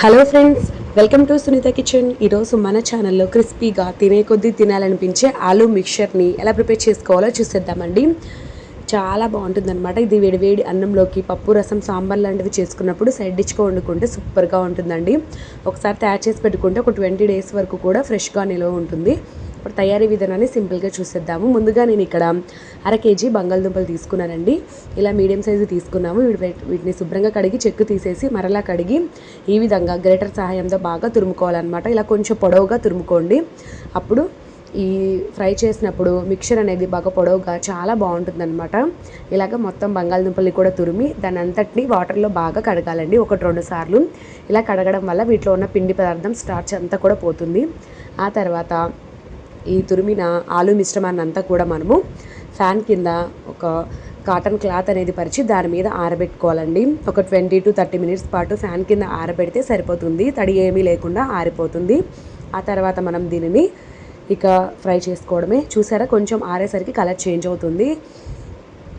Hello friends, welcome to Sunitha kitchen. ఈరోజు మన ఛానల్లో క్రిస్పీగా తినే కొద్దీ తినాలనిపించే ఆలూ మిక్చర్ని ఎలా ప్రిపేర్ చేసుకోవాలో చూసేద్దామండి. చాలా బాగుంటుందన్నమాట. ఇది వేడివేడి అన్నంలోకి పప్పు రసం సాంబార్ లాంటివి చేసుకున్నప్పుడు సైడ్ డిష్గా వండుకుంటే సూపర్గా ఉంటుందండి. ఒకసారి తయారు చేసి పెట్టుకుంటే ఒక 20 days వరకు కూడా ఫ్రెష్గా నిల్వ ఉంటుంది. ఇప్పుడు తయారీ విధానాన్ని సింపుల్గా చూసేద్దాము. ముందుగా నేను ఇక్కడ 1/2 kg బంగాళదుంపలు తీసుకున్నానండి. ఇలా మీడియం సైజు తీసుకున్నాము. వీటిని శుభ్రంగా కడిగి చెక్కు తీసేసి మరలా కడిగి ఈ విధంగా గ్రేటర్ సహాయంతో బాగా తురుముకోవాలన్నమాట. ఇలా కొంచెం పొడవుగా తురుముకోండి. అప్పుడు ఈ ఫ్రై చేసినప్పుడు మిక్చర్ అనేది బాగా పొడవుగా చాలా బాగుంటుందన్నమాట. ఇలాగ మొత్తం బంగాళదుంపల్ని కూడా తురిమి దాని అంతటిని వాటర్లో బాగా కడగాలండి 1-2 సార్లు. ఇలా కడగడం వల్ల వీటిలో ఉన్న పిండి పదార్థం స్టార్చ్ అంతా కూడా పోతుంది. ఆ తర్వాత ఈ తురిమిన ఆలు మిశ్రమాన్ని అంతా కూడా మనము ఫ్యాన్ కింద ఒక కాటన్ క్లాత్ అనేది పరిచి దాని మీద ఆరబెట్టుకోవాలండి. ఒక 20 to 30 minutes పాటు ఫ్యాన్ కింద ఆరబెడితే సరిపోతుంది. తడి ఏమీ లేకుండా ఆరిపోతుంది. ఆ తర్వాత మనం దీనిని ఇక ఫ్రై చేసుకోవడమే. చూసారా, కొంచెం ఆరేసరికి కలర్ చేంజ్ అవుతుంది.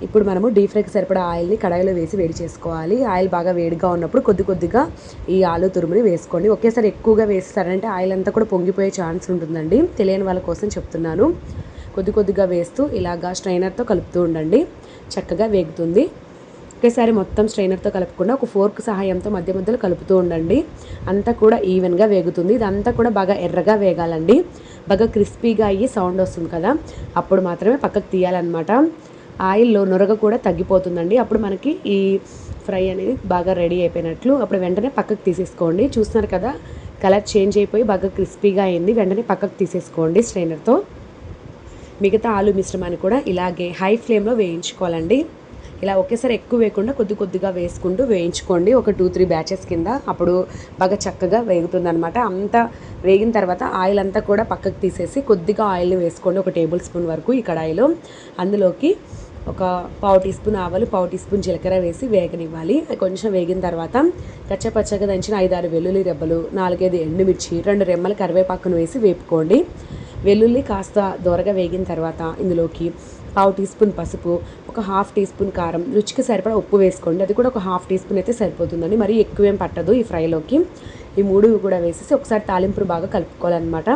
ఇప్పుడు మనము డీప్ ఫ్రైకి సరిపడా ఆయిల్ని కడాయిలో వేసి వేడి చేసుకోవాలి. ఆయిల్ బాగా వేడిగా ఉన్నప్పుడు కొద్దిగా ఈ ఆలు తురుముని వేసుకోండి. ఒకేసారి ఎక్కువగా వేస్తారంటే ఆయిల్ అంతా కూడా పొంగిపోయే ఛాన్స్ ఉంటుందండి. తెలియని వాళ్ళ కోసం చెప్తున్నాను. కొద్దిగా వేస్తూ ఇలాగా స్ట్రైనర్తో కలుపుతూ ఉండండి. చక్కగా వేగుతుంది. ఒకేసారి మొత్తం స్ట్రైనర్తో కలుపుకుండా ఒక ఫోర్క్ సహాయంతో మధ్యలో కలుపుతూ ఉండండి. అంతా కూడా ఈవెన్గా వేగుతుంది. ఇదంతా కూడా బాగా ఎర్రగా వేగాలండి. బాగా క్రిస్పీగా అయ్యి సౌండ్ వస్తుంది కదా, అప్పుడు మాత్రమే పక్కకు తీయాలన్నమాట. ఆయిల్లో నొరగ కూడా తగ్గిపోతుందండి. అప్పుడు మనకి ఈ ఫ్రై అనేది బాగా రెడీ అయిపోయినట్లు. అప్పుడు వెంటనే పక్కకు తీసేసుకోండి. చూస్తున్నారు కదా, కలర్ చేంజ్ అయిపోయి బాగా క్రిస్పీగా అయింది. వెంటనే పక్కకు తీసేసుకోండి స్ట్రైనర్తో. మిగతా ఆలు మిశ్రమాన్ని కూడా ఇలాగే హై ఫ్లేమ్లో వేయించుకోవాలండి. ఇలా ఒకేసారి ఎక్కువ వేయకుండా కొద్దిగా వేసుకుంటూ వేయించుకోండి. ఒక 2-3 బ్యాచెస్ కింద. అప్పుడు బాగా చక్కగా వేగుతుందనమాట. అంతా వేగిన తర్వాత ఆయిల్ అంతా కూడా పక్కకు తీసేసి కొద్దిగా ఆయిల్ని వేసుకోండి. ఒక టేబుల్ స్పూన్ వరకు ఈ కడాయిలో. అందులోకి ఒక 1/2 టీ స్పూన్ ఆవాలు, 1/2 టీ స్పూన్ జీలకర్ర వేసి వేగనివ్వాలి. కొంచెం వేగిన తర్వాత కచ్చపచ్చగా దంచిన 5-6 వెల్లుల్లి రెబ్బలు, 4-5 ఎండుమిర్చి, 2 రెమ్మల కరివేపాకును వేసి వేపుకోండి. వెల్లుల్లి కాస్త దోరగా వేగిన తర్వాత ఇందులోకి 1/2 టీ స్పూన్ పసుపు, ఒక 1/2 టీ స్పూన్ కారం, రుచికి సరిపడా ఉప్పు వేసుకోండి. అది కూడా ఒక 1/2 టీ స్పూన్ అయితే సరిపోతుందండి. మరీ ఎక్కువేం పట్టదు ఈ ఫ్రైలోకి. ఈ 3 కూడా వేసేసి ఒకసారి తాలింపును బాగా కలుపుకోవాలన్నమాట.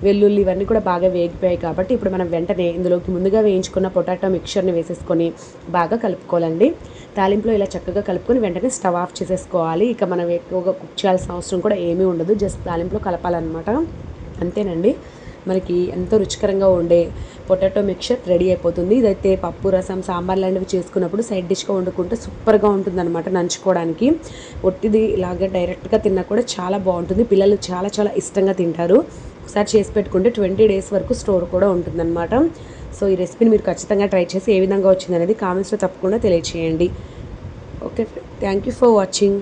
వెల్లుల్లి ఇవన్నీ కూడా బాగా వేగిపోయాయి కాబట్టి ఇప్పుడు మనం వెంటనే ఇందులోకి ముందుగా వేయించుకున్న పొటాటో మిక్చర్ని వేసేసుకొని బాగా కలుపుకోవాలండి. తాలింపులో ఇలా చక్కగా కలుపుకొని వెంటనే స్టవ్ ఆఫ్ చేసేసుకోవాలి. ఇక మనం ఎక్కువగా కుక్ చేయాల్సిన అవసరం కూడా ఏమీ ఉండదు. జస్ట్ తాలింపులో కలపాలన్నమాట. అంతేనండి, మనకి ఎంతో రుచికరంగా ఉండే పొటాటో మిక్చర్ రెడీ అయిపోతుంది. ఇదైతే పప్పు రసం సాంబార్ లాంటివి చేసుకున్నప్పుడు సైడ్ డిష్గా వండుకుంటే సూపర్గా ఉంటుందన్నమాట. నంచుకోవడానికి ఒట్టిది ఇలాగ డైరెక్ట్గా తిన్నా కూడా చాలా బాగుంటుంది. పిల్లలు చాలా ఇష్టంగా తింటారు. ఒకసారి చేసి పెట్టుకుంటే 20 days వరకు స్టోర్ కూడా ఉంటుందన్నమాట. సో ఈ రెసిపీని మీరు ఖచ్చితంగా ట్రై చేసి ఏ విధంగా వచ్చిందనేది కామెంట్స్లో తప్పకుండా తెలియచేయండి. Okay, thank you for watching.